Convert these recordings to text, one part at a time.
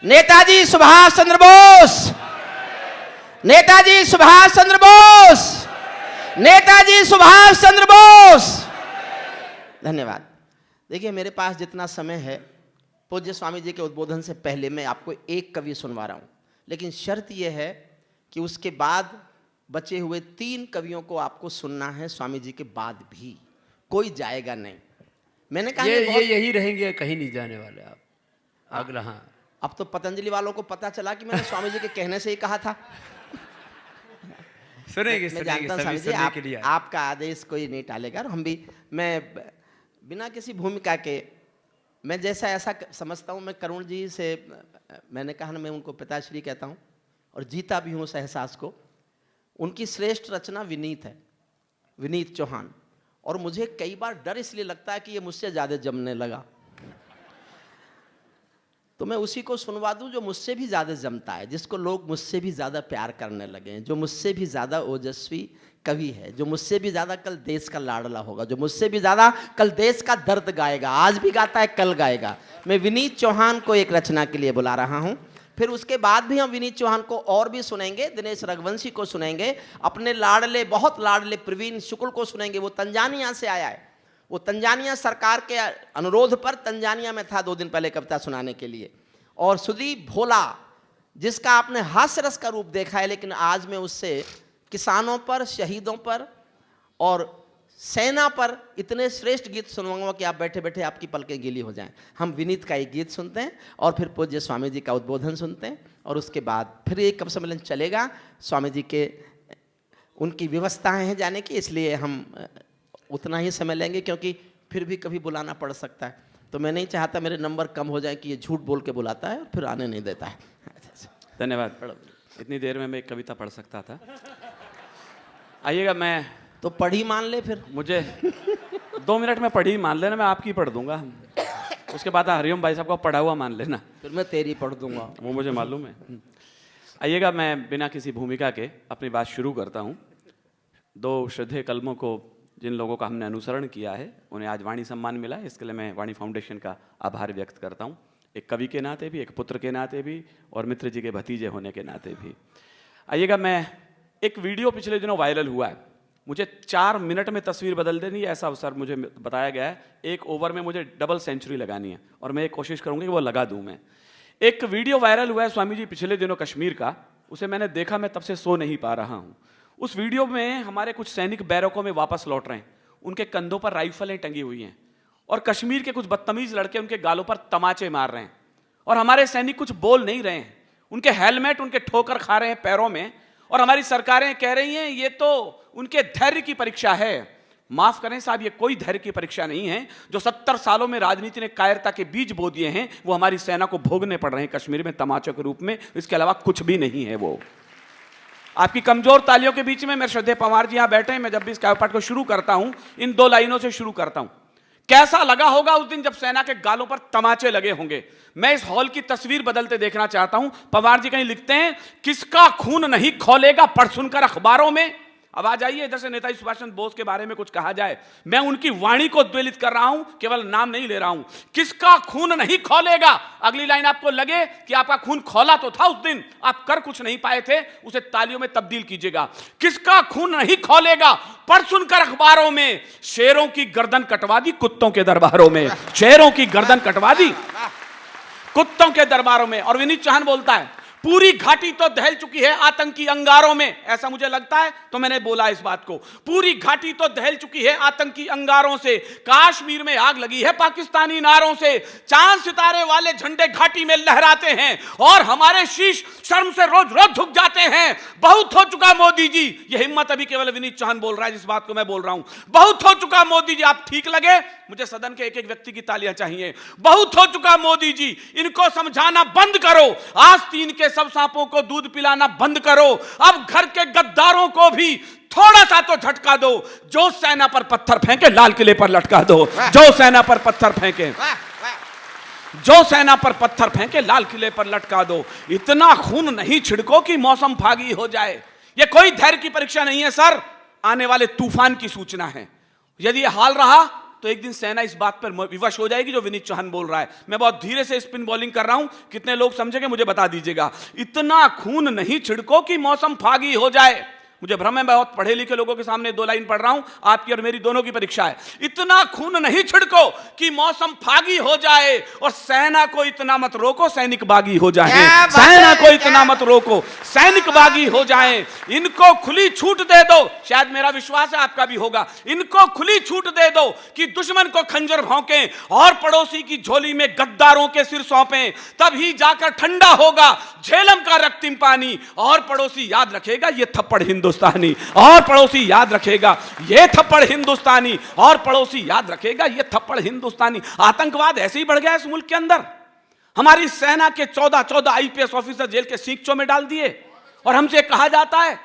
नेताजी सुभाष चंद्र बोस, नेताजी सुभाष चंद्र बोस, नेताजी सुभाष चंद्र बोस। धन्यवाद। देखिए, मेरे पास जितना समय है, पूज्य स्वामी जी के उद्बोधन से पहले मैं आपको एक कवि सुनवा रहा हूं, लेकिन शर्त यह है कि उसके बाद बचे हुए 3 कवियों को आपको सुनना है। स्वामी जी के बाद भी कोई जाएगा नहीं। मैंने कहा ये यही रहेंगे, कहीं नहीं जाने वाले आप अगला। हाँ, अब तो पतंजलि वालों को पता चला कि मैंने स्वामी जी के कहने से ही कहा था। सुनेंगे मैं जानता हूं स्वामी जी, आपका आदेश कोई नहीं टालेगा। और हम भी, मैं बिना किसी भूमिका के, मैं जैसा ऐसा समझता हूं। मैं करुण जी से, मैंने कहा ना, मैं उनको पिताश्री कहता हूं और जीता भी हूं उस एहसास को। उनकी श्रेष्ठ रचना विनीत है, विनीत चौहान। और मुझे कई बार डर इसलिए लगता है कि ये मुझसे ज़्यादा जमने लगा, तो मैं उसी को सुनवा दूं जो मुझसे भी ज़्यादा जमता है, जिसको लोग मुझसे भी ज़्यादा प्यार करने लगे हैं, जो मुझसे भी ज़्यादा ओजस्वी कवि है, जो मुझसे भी ज़्यादा कल देश का लाडला होगा, जो मुझसे भी ज़्यादा कल देश का दर्द गाएगा। आज भी गाता है, कल गाएगा। मैं विनीत चौहान को एक रचना के लिए बुला रहा हूँ। फिर उसके बाद भी हम विनीत चौहान को और भी सुनेंगे, दिनेश रघुवंशी को सुनेंगे, अपने लाडले, बहुत लाडले प्रवीण शुक्ल को सुनेंगे। वो तंजानिया से आया है। वो तंजानिया सरकार के अनुरोध पर तंजानिया में था 2 दिन पहले कविता सुनाने के लिए। और सुदीप भोला, जिसका आपने हास्य रस का रूप देखा है, लेकिन आज मैं उससे किसानों पर, शहीदों पर और सेना पर इतने श्रेष्ठ गीत सुनवाऊंगा कि आप बैठे बैठे आपकी पलकें गीली हो जाएं। हम विनीत का एक गीत सुनते हैं और फिर पूज्य स्वामी जी का उद्बोधन सुनते हैं, और उसके बाद फिर एक कवि सम्मेलन चलेगा। स्वामी जी के, उनकी व्यवस्थाएं हैं जाने की, इसलिए हम उतना ही समय लेंगे, क्योंकि फिर भी कभी बुलाना पड़ सकता है। तो मैं नहीं चाहता मेरे नंबर कम हो जाए कि ये झूठ बोल के बुलाता है और फिर आने नहीं देता है। धन्यवाद। इतनी देर में मैं एक कविता पढ़ सकता था। आइएगा, मैं तो पढ़ी मान ले फिर। मुझे 2 मिनट में पढ़ी मान लेना, मैं आपकी पढ़ दूंगा। उसके बाद हरिओम भाई साहब को पढ़ा हुआ मान लेना, फिर मैं तेरी पढ़ दूंगा। वो मुझे मालूम है। आइएगा, मैं बिना किसी भूमिका के अपनी बात शुरू करता हूँ। 2 श्रद्धेय कलमों को, जिन लोगों का हमने अनुसरण किया है, उन्हें आज वाणी सम्मान मिला है। इसके लिए मैं वाणी फाउंडेशन का आभार व्यक्त करता हूँ, एक कवि के नाते भी, एक पुत्र के नाते भी, और मित्र जी के भतीजे होने के नाते भी। आइएगा, मैं एक वीडियो पिछले दिनों वायरल हुआ है। मुझे 4 मिनट में तस्वीर बदल देनी है, ऐसा अवसर मुझे बताया गया है। 1 ओवर में मुझे डबल सेंचुरी लगानी है, और मैं एक कोशिश करूँगा कि वो लगा दूँ मैं। एक वीडियो वायरल हुआ है स्वामी जी पिछले दिनों कश्मीर का, उसे मैंने देखा, मैं तब से सो नहीं पा रहा हूँ। उस वीडियो में हमारे कुछ सैनिक बैरकों में वापस लौट रहे हैं, उनके कंधों पर राइफलें टंगी हुई हैं, और कश्मीर के कुछ बदतमीज लड़के उनके गालों पर तमाचे मार रहे हैं, और हमारे सैनिक कुछ बोल नहीं रहे हैं। उनके हेलमेट उनके ठोकर खा रहे हैं पैरों में, और हमारी सरकारें कह रही हैं ये तो उनके धैर्य की परीक्षा है। माफ करें साहब, ये कोई धैर्य की परीक्षा नहीं है। जो 70 सालों में राजनीति ने कायरता के बीज बो दिए हैं, वो हमारी सेना को भोगने पड़ रहे हैं कश्मीर में तमाचों के रूप में। इसके अलावा कुछ भी नहीं है वो। आपकी कमजोर तालियों के बीच में मेरे श्रद्धेय पवार जी यहां बैठे हैं। मैं जब भी इस काव्य पाठ को शुरू करता हूं, इन 2 लाइनों से शुरू करता हूं। कैसा लगा होगा उस दिन जब सेना के गालों पर तमाचे लगे होंगे। मैं इस हॉल की तस्वीर बदलते देखना चाहता हूं। पवार जी कहीं लिखते हैं, किसका खून नहीं खौलेगा पढ़ सुनकर अखबारों में। अब आ जाइए इधर से, नेताजी सुभाष चंद्र बोस के बारे में कुछ कहा जाए। मैं उनकी वाणी को उद्वेलित कर रहा हूं, केवल नाम नहीं ले रहा हूं। किसका खून नहीं खौलेगा। अगली लाइन आपको लगे कि आपका खून खौला तो था उस दिन, आप कर कुछ नहीं पाए थे, उसे तालियों में तब्दील कीजिएगा। किसका खून नहीं खौलेगा पढ़ सुनकर अखबारों में। शेरों की गर्दन कटवा दी कुत्तों के दरबारों में। शेरों की गर्दन कटवा दी कुत्तों के दरबारों में। और विनीत चौहान बोलता है, पूरी घाटी तो दहल चुकी है आतंकी अंगारों में। ऐसा मुझे लगता है, तो मैंने बोला इस बात को। पूरी घाटी तो दहल चुकी है आतंकी अंगारों से। कश्मीर में आग लगी है पाकिस्तानी नारों से। चांद सितारे वाले झंडे घाटी में लहराते हैं, और हमारे शीश शर्म से रोज रोज झुक जाते हैं। बहुत हो चुका मोदी जी। यह हिम्मत अभी केवल विनीत चौहान बोल रहा है, जिस बात को मैं बोल रहा हूं। बहुत हो चुका मोदी जी। आप ठीक लगे, मुझे सदन के एक एक व्यक्ति की तालियां चाहिए। बहुत हो चुका मोदी जी, इनको समझाना बंद करो। आस्तीन के सब सांपों को दूध पिलाना बंद करो। अब घर के गद्दारों को भी थोड़ा सा तो झटका दो। जो सेना पर पत्थर फेंके लाल किले पर लटका दो। जो सेना पर पत्थर फेंके, जो सेना पर पत्थर फेंके लाल किले पर लटका दो। इतना खून नहीं छिड़को कि मौसम फागी हो जाए। यह कोई धैर्य की परीक्षा नहीं है सर, आने वाले तूफान की सूचना है। यदि यह हाल रहा तो एक दिन सेना इस बात पर विवश हो जाएगी जो विनीत चौहान बोल रहा है। मैं बहुत धीरे से स्पिन बॉलिंग कर रहा हूं, कितने लोग समझेंगे मुझे बता दीजिएगा। इतना खून नहीं छिड़को कि मौसम फागी हो जाए। मुझे भ्रम है, मैं बहुत पढ़े लिखे लोगों के सामने 2 लाइन पढ़ रहा हूं, आपकी और मेरी दोनों की परीक्षा है। इतना खून नहीं छिड़को कि मौसम फागी हो जाए, और सेना को इतना मत रोको सैनिक बागी हो जाए। सेना को इतना मत रोको सैनिक बागी हो जाए। इनको खुली छूट दे दो, शायद मेरा विश्वास है आपका भी होगा, इनको खुली छूट दे दो कि दुश्मन को खंजर भौंके और पड़ोसी की झोली में गद्दारों के सिर सौंपे, तभी जाकर ठंडा होगा झेलम का रक्तिम पानी। और पड़ोसी याद रखेगा ये थप्पड़ हिंदुस्तानी, और पड़ोसी याद रखेगा ये थप्पड़ हिंदुस्तानी, और पड़ोसी याद रखेगा ये थप्पड़ हिंदुस्तानी। आतंकवाद ऐसे ही बढ़ गया इस मुल्क के अंदर। हमारी सेना के 14 आईपीएस ऑफिसर जेल के सींचों में डाल दिए, और हमसे कहा जाता है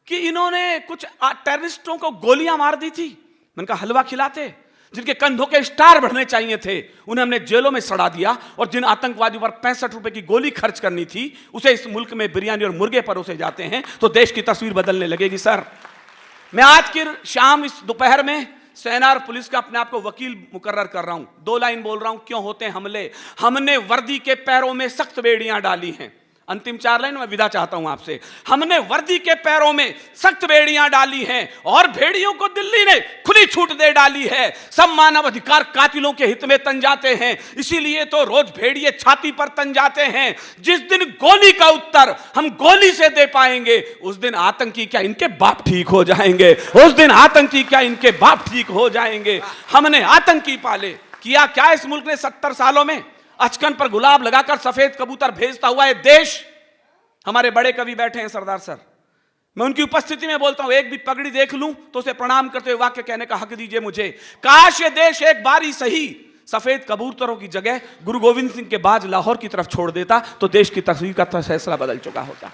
कि इन्होंने कुछ टेररिस्टों को गोलियां मार दी थी। मैंने कहा हलवा खिलाते, जिनके कंधों के स्टार बढ़ने चाहिए थे उन्हें हमने जेलों में सड़ा दिया, और जिन आतंकवादियों पर 65 रुपए की गोली खर्च करनी थी उसे इस मुल्क में बिरयानी और मुर्गे परोसे जाते हैं, तो देश की तस्वीर बदलने लगेगी। सर, मैं आज की शाम इस दोपहर में सेना और पुलिस का अपने आप को वकील मुकर्रर कर रहा हूं। 2 लाइन बोल रहा हूं, क्यों होते हैं हमले। हमने वर्दी के पैरों में सख्त बेड़ियां डाली हैं। अंतिम 4 लाइन मैं विदा चाहता हूं आपसे। हमने वर्दी के पैरों में सख्त बेड़ियां डाली हैं, और भेड़ियों को दिल्ली ने खुली छूट दे डाली है। सब मानव अधिकार कातिलों के हित में तन जाते हैं, इसीलिए तो रोज भेड़िए छाती पर तन जाते हैं। जिस दिन गोली का उत्तर हम गोली से दे पाएंगे, उस दिन आतंकी क्या इनके बाप ठीक हो जाएंगे, उस दिन आतंकी क्या इनके बाप ठीक हो जाएंगे। हमने आतंकी पाले। किया क्या इस मुल्क ने 70 सालों में? अचकन पर गुलाब लगाकर सफेद कबूतर भेजता हुआ ये देश। हमारे बड़े कवि बैठे हैं सरदार सर, मैं उनकी उपस्थिति में बोलता हूं, एक भी पगड़ी देख लूं तो उसे प्रणाम करते हुए वाक्य कहने का हक दीजिए मुझे। काश ये देश एक बारी सही सफेद कबूतरों की जगह गुरु गोविंद सिंह के बाज लाहौर की तरफ छोड़ देता, तो देश की तस्वीर का फैसला बदल चुका होता।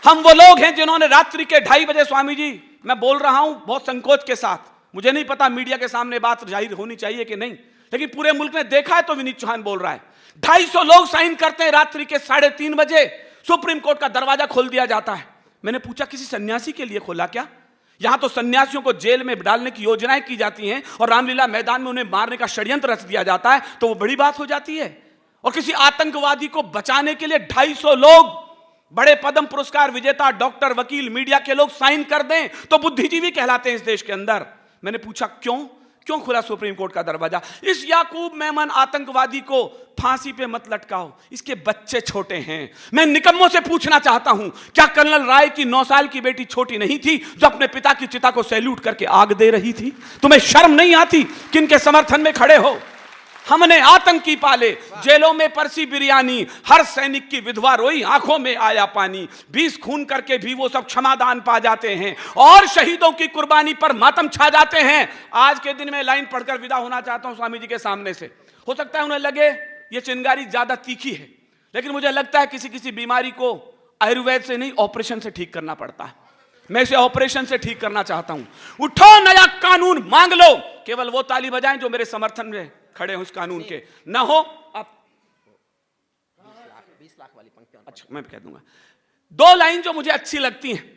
हम वो लोग हैं जिन्होंने रात्रि के 2:30 बजे, स्वामी जी मैं बोल रहा हूं बहुत संकोच के साथ, मुझे नहीं पता मीडिया के सामने बात जाहिर होनी चाहिए कि नहीं, लेकिन पूरे मुल्क ने देखा है तो विनीत चौहान बोल रहा है। 250 लोग साइन करते हैं, रात्रि के 3:30 बजे सुप्रीम कोर्ट का दरवाजा खोल दिया जाता है। मैंने पूछा किसी सन्यासी के लिए खोला क्या? यहां तो सन्यासियों को जेल में डालने की योजनाएं की जाती हैं, और रामलीला मैदान में उन्हें मारने का षड्यंत्र रच दिया जाता है, तो वो बड़ी बात हो जाती है। और किसी आतंकवादी को बचाने के लिए 250 लोग, बड़े पद्म पुरस्कार विजेता डॉक्टर, वकील, मीडिया के लोग साइन कर दें तो बुद्धिजीवी कहलाते हैं इस देश के अंदर। मैंने पूछा क्यों खुला सुप्रीम कोर्ट का दरवाजा? इस याकूब मेमन आतंकवादी को फांसी पे मत लटकाओ, इसके बच्चे छोटे हैं। मैं निकम्मों से पूछना चाहता हूं, क्या कर्नल राय की 9 साल की बेटी छोटी नहीं थी जो अपने पिता की चिता को सैल्यूट करके आग दे रही थी? तुम्हें शर्म नहीं आती कि इनके समर्थन में खड़े हो? हमने आतंकी पाले, जेलों में परसी बिरयानी, हर सैनिक की विधवा रोई, आंखों में आया पानी। 20 खून करके भी वो सब क्षमादान पा जाते हैं, और शहीदों की कुर्बानी पर मातम छा जाते हैं। आज के दिन में लाइन पढ़कर विदा होना चाहता हूं स्वामी जी के सामने से। हो सकता है उन्हें लगे ये चिंगारी ज्यादा तीखी है, लेकिन मुझे लगता है किसी बीमारी को आयुर्वेद से नहीं, ऑपरेशन से ठीक करना पड़ता है। मैं इसे ऑपरेशन से ठीक करना चाहता हूं। उठो, नया कानून मांग लो। केवल वो ताली बजाएं जो मेरे समर्थन में खड़े हो इस कानून के, ना हो आप 20 लाख वाली पंक्ति। अच्छा मैं कह दूंगा 2 लाइन जो मुझे अच्छी लगती हैं।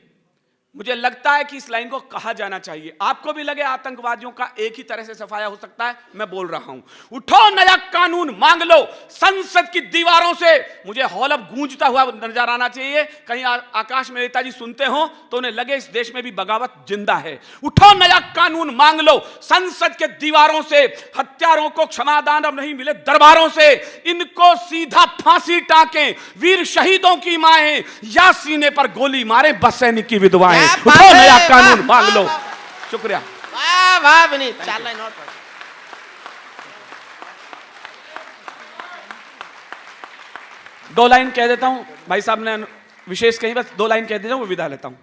मुझे लगता है कि इस लाइन को कहा जाना चाहिए। आपको भी लगे आतंकवादियों का एक ही तरह से सफाया हो सकता है, मैं बोल रहा हूं। उठो, नया कानून मांग लो। संसद की दीवारों से मुझे हौलब गूंजता हुआ नजर आना चाहिए। कहीं आकाश में नेताजी सुनते हो तो उन्हें लगे इस देश में भी बगावत जिंदा है। उठो, नया कानून मांग लो। संसद के दीवारों से हत्यारों को क्षमादान अब नहीं मिले दरबारों से। इनको सीधा फांसी टाके वीर शहीदों की माएं, या सीने पर गोली मारे बस सैनिक की विधवाएं। उठो, नया कानून मांग लो। शुक्रिया। वाह वाह विनीत, 4 लाइन और पढ़। 2 लाइन कह देता हूं, भाई साहब ने विशेष कहीं, बस 2 लाइन कह देता हूं, वो विदा लेता हूं।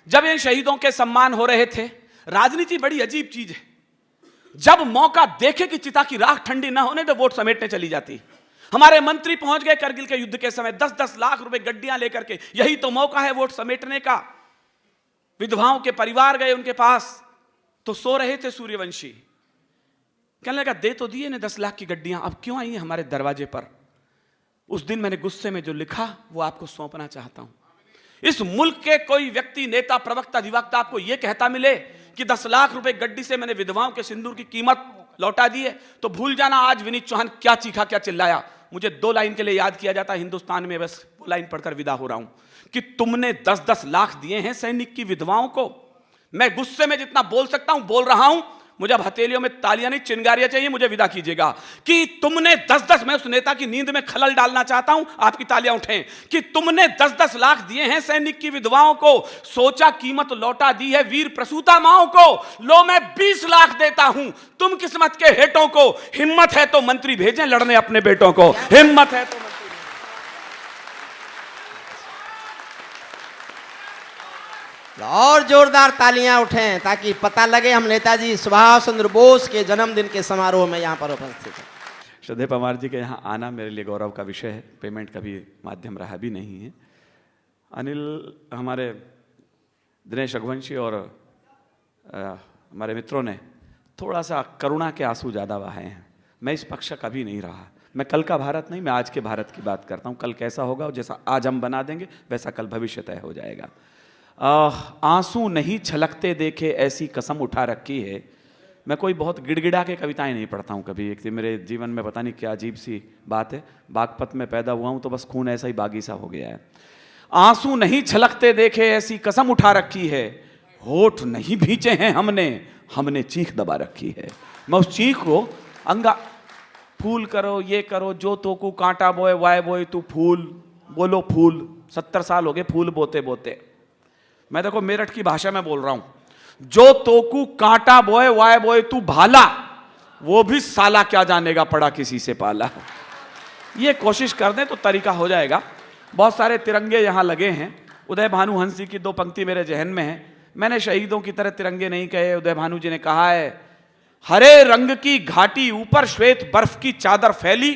जब ये शहीदों के सम्मान हो रहे थे, राजनीति बड़ी अजीब चीज है। जब मौका देखे कि चिता की राख ठंडी ना होने तो वोट समेटने चली जाती। हमारे मंत्री पहुंच गए करगिल के युद्ध के समय 10-10 लाख रुपए गड्डियां लेकर के, यही तो मौका है वोट समेटने का। विधवाओं के परिवार गए उनके पास, तो सो रहे थे सूर्यवंशी। कहने लगा दे तो दिए ने 10 लाख की गड्डियां, अब क्यों आई हैं हमारे दरवाजे पर? उस दिन मैंने गुस्से में जो लिखा वो आपको सौंपना चाहता हूं। इस मुल्क के कोई व्यक्ति, नेता, प्रवक्ता, अधिवक्ता आपको यह कहता मिले कि 10 लाख रुपए गड्डी से मैंने विधवाओं के सिंदूर की कीमत लौटा दी है, तो भूल जाना आज विनीत चौहान क्या चीखा क्या चिल्लाया। मुझे 2 लाइन के लिए याद किया जाता है हिंदुस्तान में, बस 2 लाइन पढ़कर विदा हो रहा हूं कि तुमने 10-10 लाख दिए हैं सैनिक की विधवाओं को। मैं गुस्से में जितना बोल सकता हूं बोल रहा हूं, मुझे अब हथेलियों में तालियां नहीं चिंगारियां चाहिए, मुझे विदा कीजिएगा। कि तुमने 10-10, मैं उस नेता की नींद में खलल डालना चाहता हूं, आपकी तालियां उठें, कि तुमने 10-10 लाख दिए हैं सैनिक की विधवाओं को, सोचा कीमत लौटा दी है वीर प्रसूता माओं को। लो मैं 20 लाख देता हूं तुम किस्मत के हेटों को, हिम्मत है तो मंत्री भेजें लड़ने अपने बेटों को, हिम्मत है तो। और जोरदार तालियां उठें ताकि पता लगे हम नेताजी सुभाष चंद्र बोस के जन्मदिन के समारोह में यहाँ पर उपस्थित हैं। श्रद्धेय पवार जी के यहाँ आना मेरे लिए गौरव का विषय है, पेमेंट का भी माध्यम रहा भी नहीं है। अनिल हमारे दिनेश रघुवंशी और हमारे मित्रों ने थोड़ा सा करुणा के आंसू ज़्यादा बहाए हैं। मैं इस पक्ष का कभी नहीं रहा। मैं कल का भारत नहीं, मैं आज के भारत की बात करता हूँ। कल कैसा होगा और जैसा आज हम बना देंगे वैसा कल भविष्य तय हो जाएगा। आंसू नहीं छलकते देखे ऐसी कसम उठा रखी है। मैं कोई बहुत गिड़गिड़ा के कविताएं नहीं पढ़ता हूँ कभी। एक मेरे जीवन में पता नहीं क्या अजीब सी बात है, बागपत में पैदा हुआ हूँ तो बस खून ऐसा ही बागी सा हो गया है। आंसू नहीं छलकते देखे ऐसी कसम उठा रखी है, होठ नहीं भींचे हैं हमने चीख दबा रखी है। मैं उस चीख को अंगा फूल करो ये करो जो तो को कांटा बोए वाय बोए तू फूल बोलो फूल। 70 साल हो गए फूल बोते बोते। मैं देखो मेरठ की भाषा में बोल रहा हूं, जो तोकू कांटा बोए वाय बोए तू भाला, वो भी साला क्या जानेगा पड़ा किसी से पाला। ये कोशिश कर दें तो तरीका हो जाएगा। बहुत सारे तिरंगे यहां लगे हैं। उदय भानु हंसी की 2 पंक्ति मेरे जहन में है। मैंने शहीदों की तरह तिरंगे नहीं कहे। उदय भानु जी ने कहा है, हरे रंग की घाटी ऊपर श्वेत बर्फ की चादर फैली।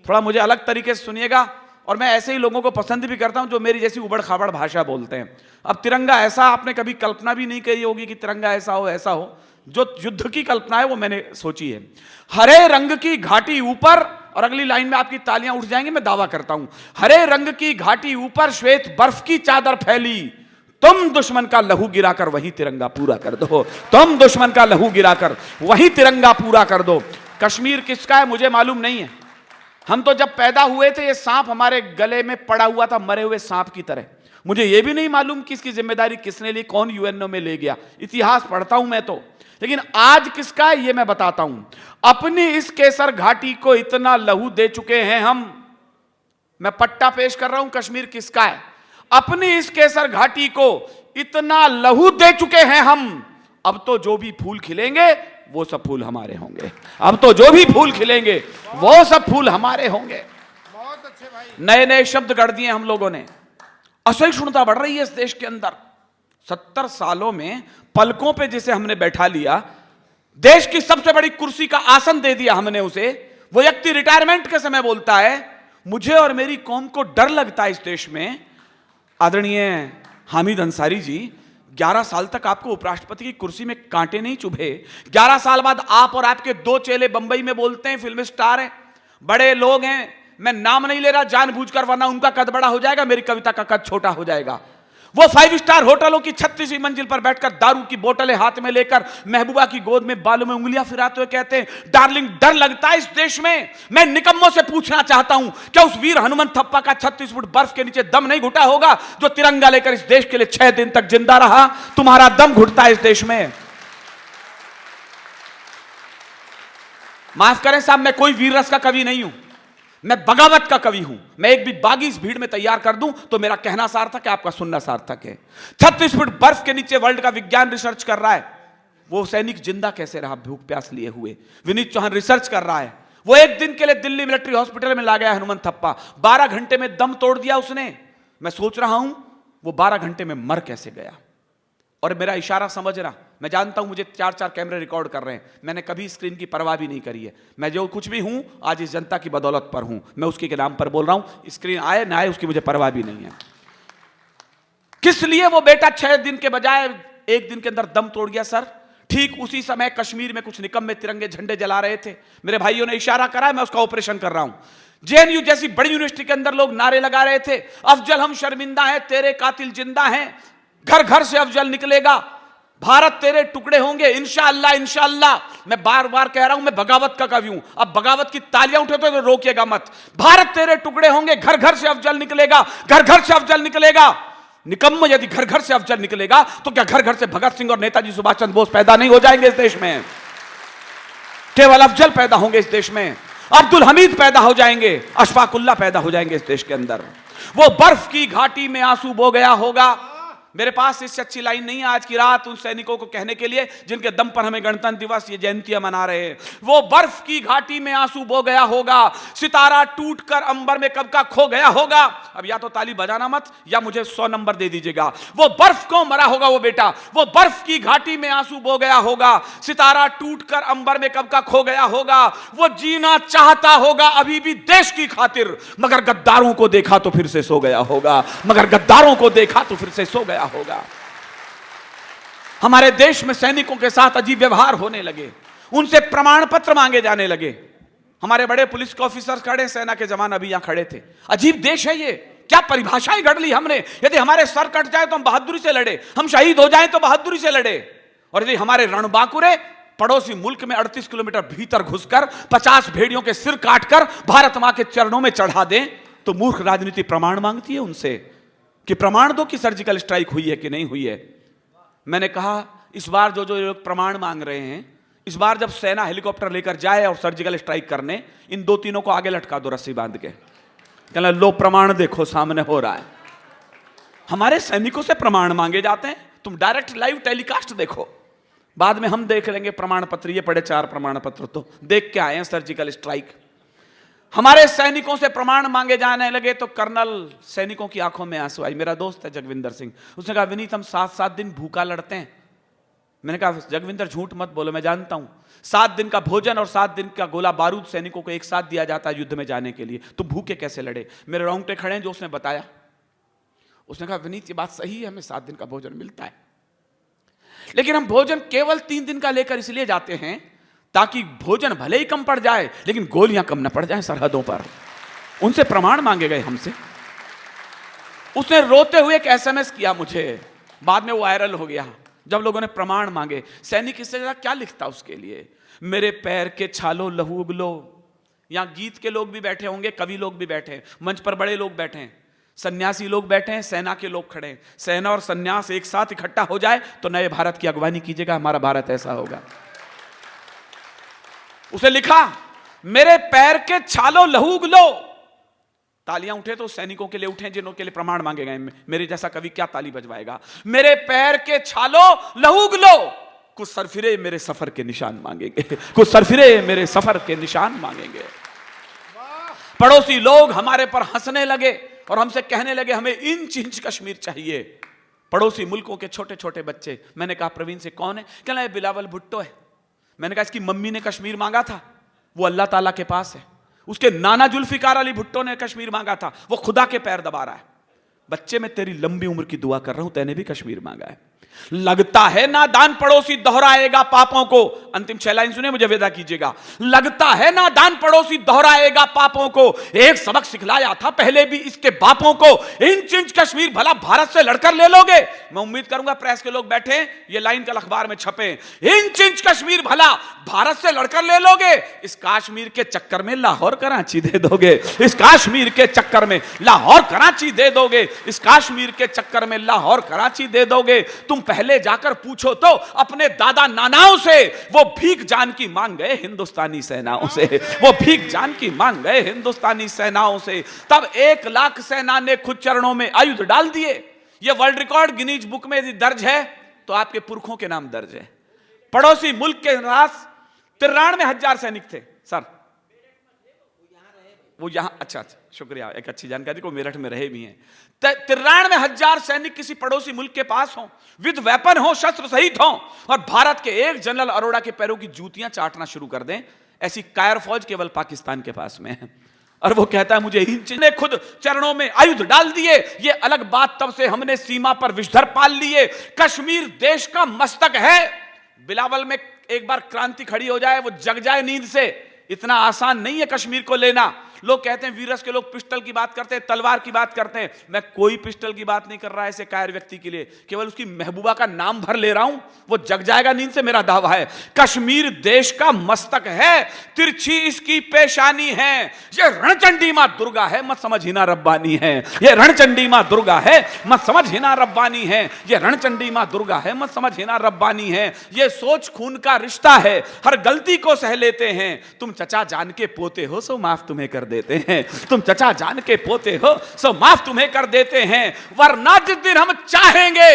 थोड़ा मुझे अलग तरीके से सुनिएगा, और मैं ऐसे ही लोगों को पसंद भी करता हूं जो मेरी जैसी उबड़ खाबड़ भाषा बोलते हैं। अब तिरंगा ऐसा आपने कभी कल्पना भी नहीं करी होगी कि तिरंगा ऐसा हो। जो युद्ध की कल्पना है वो मैंने सोची है। हरे रंग की घाटी ऊपर, और अगली लाइन में आपकी तालियां उठ जाएंगी, मैं दावा करता हूं, हरे रंग की घाटी ऊपर श्वेत बर्फ की चादर फैली। तुम दुश्मन का लहू गिराकर वही तिरंगा पूरा कर दो। तुम दुश्मन का लहू गिराकर वही तिरंगा पूरा कर दो। कश्मीर किसका है मुझे मालूम नहीं है। हम तो जब पैदा हुए थे ये सांप हमारे गले में पड़ा हुआ था मरे हुए सांप की तरह। मुझे ये भी नहीं मालूम कि इसकी जिम्मेदारी किसने ली, कौन यूएनओ में ले गया। इतिहास पढ़ता हूं मैं तो, लेकिन आज किसका है ये मैं बताता हूं। अपनी इस केसर घाटी को इतना लहू दे चुके हैं हम। मैं पट्टा पेश कर रहा हूं, कश्मीर किसका है। अपनी इस केसर घाटी को इतना लहू दे चुके हैं हम। अब तो जो भी फूल खिलेंगे वो सब फूल हमारे होंगे। अब तो जो भी फूल खिलेंगे वो सब फूल हमारे होंगे। बहुत अच्छे भाई। नए नए शब्द गढ़ दिए हम लोगों ने। असहिष्णुता बढ़ रही है इस देश के अंदर। 70 सालों में पलकों पे जिसे हमने बैठा लिया, देश की सबसे बड़ी कुर्सी का आसन दे दिया हमने उसे। वो व्यक्ति रिटायरमेंट के समय बोलता है, मुझे और मेरी कौम को डर लगता है इस देश में। आदरणीय हामिद अंसारी जी, 11 साल तक आपको उपराष्ट्रपति की कुर्सी में कांटे नहीं चुभे। 11 साल बाद आप और आपके 2 चेले बंबई में बोलते हैं, फिल्म स्टार हैं, बड़े लोग हैं। मैं नाम नहीं ले रहा जानबूझकर, वरना उनका कद बड़ा हो जाएगा, मेरी कविता का कद छोटा हो जाएगा। वो 5 स्टार होटलों की 36वीं मंजिल पर बैठकर दारू की बोतलें हाथ में लेकर महबूबा की गोद में बालों में उंगलियां फिराते हुए कहते हैं, डार्लिंग डर लगता है इस देश में। मैं निकम्मों से पूछना चाहता हूं, क्या उस वीर हनुमंत थप्पा का 36 फुट बर्फ के नीचे दम नहीं घुटा होगा जो तिरंगा लेकर इस देश के लिए 6 दिन तक जिंदा रहा? तुम्हारा दम घुटता है इस देश में। माफ करें साहब, मैं कोई वीर रस का कवि नहीं हूं, मैं बगावत का कवि हूं। मैं एक भी बागी इस भीड़ में तैयार कर दूं तो मेरा कहना सार्थक है, आपका सुनना सार्थक है। 36 फुट बर्फ के नीचे वर्ल्ड का विज्ञान रिसर्च कर रहा है। वो सैनिक जिंदा कैसे रहा भूख प्यास लिए हुए? विनीत चौहान रिसर्च कर रहा है। वो एक दिन के लिए दिल्ली मिलिट्री हॉस्पिटल में ला गया हनुमंत थप्पा। 12 घंटे में दम तोड़ दिया उसने। मैं सोच रहा हूं वो 12 घंटे में मर कैसे गया। और मेरा इशारा समझ रहा, मैं जानता हूं मुझे 4-4 कैमरे रिकॉर्ड कर रहे हैं। मैंने कभी स्क्रीन की परवाह भी नहीं करी है। मैं जो कुछ भी हूं आज इस जनता की बदौलत पर हूं। मैं उसके नाम पर बोल रहा हूं। स्क्रीन आए ना आए उसकी मुझे परवाह भी नहीं है। किस लिए वो बेटा 6 दिन के बजाय 1 दिन के अंदर दम तोड़ गया सर? ठीक उसी समय कश्मीर में कुछ निकम्मे तिरंगे झंडे जला रहे थे। मेरे भाइयों ने इशारा करा, मैं उसका ऑपरेशन कर रहा हूं। जेएनयू जैसी बड़ी यूनिवर्सिटी के अंदर लोग नारे लगा रहे थे, अफजल हम शर्मिंदा हैं, तेरे कातिल जिंदा हैं, घर घर से अफजल निकलेगा। भारत तेरे टुकड़े होंगे इंशाअल्लाह इंशाअल्लाह। मैं बार बार कह रहा हूं मैं बगावत का कवि हूं, अब बगावत की तालियां उठे तो रोकिएगा मत। भारत तेरे टुकड़े होंगे, घर घर से अफजल निकलेगा, घर घर से अफजल निकलेगा। निकम्म यदि घर घर से अफजल निकलेगा तो क्या घर घर से भगत सिंह और नेताजी सुभाष चंद्र बोस पैदा नहीं हो जाएंगे इस देश में? केवल अफजल पैदा होंगे इस देश में, अब्दुल हमीद पैदा हो जाएंगे, अशफाकुल्ला पैदा हो जाएंगे इस देश के अंदर। वो बर्फ की घाटी में आंसू बो गया होगा। मेरे पास इससे अच्छी लाइन नहीं है आज की रात उन सैनिकों को कहने के लिए जिनके दम पर हमें गणतंत्र दिवस ये जयंतियां मना रहे हैं। वो बर्फ की घाटी में आंसू बो गया होगा, सितारा टूटकर अंबर में कब का खो गया होगा। अब या तो ताली बजाना मत या मुझे 100 नंबर दे दीजिएगा। वो बर्फ को मरा होगा वो बेटा, वो बर्फ की घाटी में आंसू बो गया होगा, सितारा टूटकर अंबर में कब का खो गया होगा। वो जीना चाहता होगा अभी भी देश की खातिर, मगर गद्दारों को देखा तो फिर से सो गया होगा, मगर गद्दारों को देखा तो फिर से सो गया होगा। हमारे देश में सैनिकों के साथ अजीब व्यवहार होने लगे, उनसे प्रमाण पत्र मांगे जाने लगे। हमारे बड़े पुलिस के ऑफिसर्स खड़े, सेना के जवान अभी यहां खड़े थे। अजीब देश है ये, क्या परिभाषाएं गढ़ ली हमने। यदि हमारे सर कट जाए तो हम बहादुरी से लड़े, हम शहीद हो जाए तो बहादुरी से लड़े, और यदि हमारे रणबांकुरे पड़ोसी मुल्क में 38 किलोमीटर भीतर घुसकर 50 भेड़ियों के सिर काटकर भारत मां के चरणों में चढ़ा दें तो मूर्ख राजनीति प्रमाण मांगती है उनसे कि प्रमाण दो कि सर्जिकल स्ट्राइक हुई है कि नहीं हुई है। मैंने कहा इस बार जो जो लोग प्रमाण मांग रहे हैं, इस बार जब सेना हेलीकॉप्टर लेकर जाए और सर्जिकल स्ट्राइक करने, इन 2-3 को आगे लटका दो रस्सी बांध के, कहना लो प्रमाण देखो सामने हो रहा है। हमारे सैनिकों से प्रमाण मांगे जाते हैं, तुम डायरेक्ट लाइव टेलीकास्ट देखो, बाद में हम देख लेंगे प्रमाण पत्र। ये पड़े 4 प्रमाण पत्र तो देख के आए हैं सर्जिकल स्ट्राइक। हमारे सैनिकों से प्रमाण मांगे जाने लगे तो कर्नल सैनिकों की आंखों में आंसू आई। मेरा दोस्त है जगविंदर सिंह, उसने कहा विनीत हम 7-7 दिन भूखा लड़ते हैं। मैंने कहा जगविंदर झूठ मत बोलो, मैं जानता हूं 7 दिन का भोजन और 7 दिन का गोला बारूद सैनिकों को एक साथ दिया जाता है युद्ध में जाने के लिए, तो भूखे कैसे लड़े। मेरे रोंगटे खड़े हैं जो उसने बताया। उसने कहा विनीत ये बात सही है, हमें 7 दिन का भोजन मिलता है, लेकिन हम भोजन केवल 3 दिन का लेकर इसलिए जाते हैं ताकि भोजन भले ही कम पड़ जाए लेकिन गोलियां कम न पड़ जाएं सरहदों पर। उनसे प्रमाण मांगे गए हमसे। उसने रोते हुए एक एसएमएस किया मुझे, बाद में वो वायरल हो गया जब लोगों ने प्रमाण मांगे। सैनिक इससे ज्यादा क्या लिखता उसके लिए, मेरे पैर के छालो लहू उगलो। यहां गीत के लोग भी बैठे होंगे, कवि लोग भी बैठे हैं, मंच पर बड़े लोग बैठे हैं, सन्यासी लोग बैठे हैं, सेना के लोग खड़े हैं। सेना और सन्यास एक साथ इकट्ठा हो जाए तो नए भारत की अगवानी कीजिएगा, हमारा भारत ऐसा होगा। उसे लिखा मेरे पैर के छालो लहू उगलो। तालियां उठे तो सैनिकों के लिए उठे जिनके लिए प्रमाण मांगे गए। मेरे जैसा कवि क्या ताली बजवाएगा। मेरे पैर के छालो लहू उगलो, कुछ सरफिरे मेरे सफर के निशान मांगेंगे, कुछ सरफिरे मेरे सफर के निशान मांगेंगे। पड़ोसी लोग हमारे पर हंसने लगे और हमसे कहने लगे हमें इंच इंच कश्मीर चाहिए। पड़ोसी मुल्कों के छोटे छोटे बच्चे। मैंने कहा प्रवीण से कौन है, कहना है बिलावल भुट्टो है। मैंने कहा इसकी मम्मी ने कश्मीर मांगा था, वो अल्लाह ताला के पास है। उसके नाना जुल्फिकार अली भुट्टो ने कश्मीर मांगा था, वो खुदा के पैर दबा रहा है। बच्चे मैं तेरी लंबी उम्र की दुआ कर रहा हूं, तैने भी कश्मीर मांगा है। लगता है नादान पड़ोसी दोहराएगा पापों को। अंतिम 6 लाइन सुने, मुझे विदा कीजिएगा। लगता है नादान पड़ोसी दोहराएगा पापों को, एक सबक सिखलाया था पहले भी इसके बापों को। इंच इंच कश्मीर भला भारत से लड़कर ले लोगे। मैं उम्मीद करूंगा प्रेस के लोग बैठे, ये लाइन कल अखबार में छपे। इंच इंच कश्मीर भला भारत से लड़कर ले लोगे, इस कश्मीर के चक्कर में लाहौर कराची दे दोगे, इस कश्मीर के चक्कर में लाहौर कराची दे दोगे, इस कश्मीर के चक्कर में लाहौर कराची दे दोगे। तुम पहले जाकर पूछो तो अपने दादा नानाओं से, वो भीख जान की मांग गए हिंदुस्तानी सेनाओं से, वो भीख जान की मांग गए हिंदुस्तानी सेनाओं से। तब 1 लाख सेना ने खुद चरणों में आयुध डाल दिए। ये वर्ल्ड रिकॉर्ड गिनीज बुक में यदि दर्ज है तो आपके पुरखों के नाम दर्ज है। पड़ोसी मुल्क के पास 93,000 सैनिक थे सर, वो यहां अच्छा शुक्रिया, एक अच्छी जानकारी को मेरठ में रहे भी हैं। 93,000 सैनिक किसी पड़ोसी मुल्क के पास हों, विद वेपन हो, शस्त्र सहित हों, और भारत के एक जनरल अरोड़ा के पैरों की जूतियां चाटना शुरू कर दें, ऐसी कायर फौज केवल पाकिस्तान के पास में है। और वो कहता है मुझे हिंच ने खुद चरणों में आयुध डाल दिए। ये अलग बात, तब से हमने सीमा पर विषधर पाल लिए। कश्मीर देश का मस्तक है। बिलावल में एक बार क्रांति खड़ी हो जाए, वो जग जाए नींद से। इतना आसान नहीं है कश्मीर को लेना। लोग कहते हैं वीरस के लोग पिस्टल की बात करते हैं, तलवार की बात करते हैं। मैं कोई पिस्टल की बात नहीं कर रहा ऐसे कायर व्यक्ति के लिए, केवल उसकी महबूबा का नाम भर ले रहा हूं, वो जग जाएगा नींद से, मेरा दावा है। कश्मीर देश का मस्तक है, तिरछी इसकी पेशानी है, ये रणचंडी मां दुर्गा है, मत समझ हिना रब्बानी है। ये रणचंडी मां दुर्गा है, मत समझ हिना रब्बानी है। ये रणचंडी मां दुर्गा है, मत समझ हिना रब्बानी है। ये सोच खून का रिश्ता है, हर गलती को सह लेते हैं। तुम चचा जान के पोते हो सो माफ तुम्हें कर देते हैं। तुम चचा जान के पोते हो सो माफ तुम्हें कर देते हैं, वरना जिस दिन हम चाहेंगे।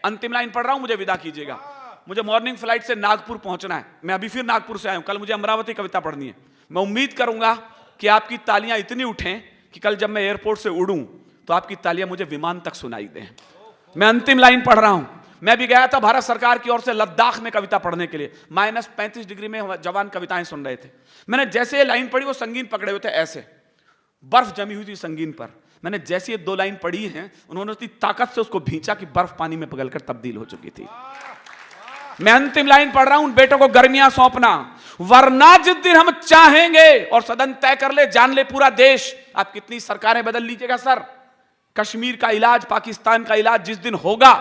अंतिम लाइन पढ़ रहा हूं, मुझे विदा कीजिएगा। मुझे मॉर्निंग फ्लाइट से नागपुर पहुंचना है, मैं अभी फिर नागपुर से आया हूं। कल मुझे अमरावती कविता पढ़नी है। मैं उम्मीद करूंगा कि आपकी तालियां इतनी उठें कि कल जब मैं एयरपोर्ट से उड़ूं तो आपकी तालियां मुझे विमान तक सुनाई दें। मैं अंतिम लाइन पढ़ रहा हूं। मैं भी गया था भारत सरकार की ओर से लद्दाख में कविता पढ़ने के लिए। -35 डिग्री में जवान कविताएं सुन रहे थे। मैंने जैसे ये लाइन पढ़ी, वो संगीन पकड़े हुए थे, ऐसे बर्फ जमी हुई थी संगीन पर। मैंने जैसे ये 2 लाइन पढ़ी हैं, उन्होंने इतनी ताकत से उसको भींचा कि बर्फ पानी में पिघलकर तब्दील हो चुकी थी। मैं अंतिम लाइन पढ़ रहा हूं, बेटों को गर्मियां सौंपना, वरना जिस दिन हम चाहेंगे और सदन तय कर ले, जान ले पूरा देश, आप कितनी सरकारें बदल लीजिएगा सर, कश्मीर का इलाज, पाकिस्तान का इलाज जिस दिन होगा,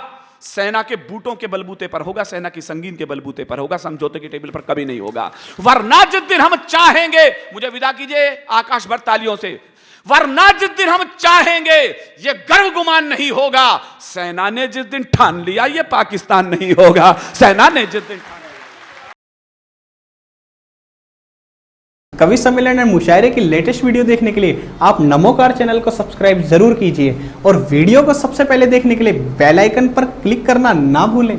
सेना के बूटों के बलबूते पर होगा, सेना की संगीन के बलबूते पर होगा, समझौते की टेबल पर कभी नहीं होगा। वरना जिस दिन हम चाहेंगे, मुझे विदा कीजिए आकाश भर तालियों से, वरना जिस दिन हम चाहेंगे ये गर्व गुमान नहीं होगा। सेना ने जिस दिन ठान लिया ये पाकिस्तान नहीं होगा। सेना ने जिस दिन कवि सम्मेलन और मुशायरे की लेटेस्ट वीडियो देखने के लिए आप नमोकार चैनल को सब्सक्राइब जरूर कीजिए और वीडियो को सबसे पहले देखने के लिए बेल आइकन पर क्लिक करना ना भूलें।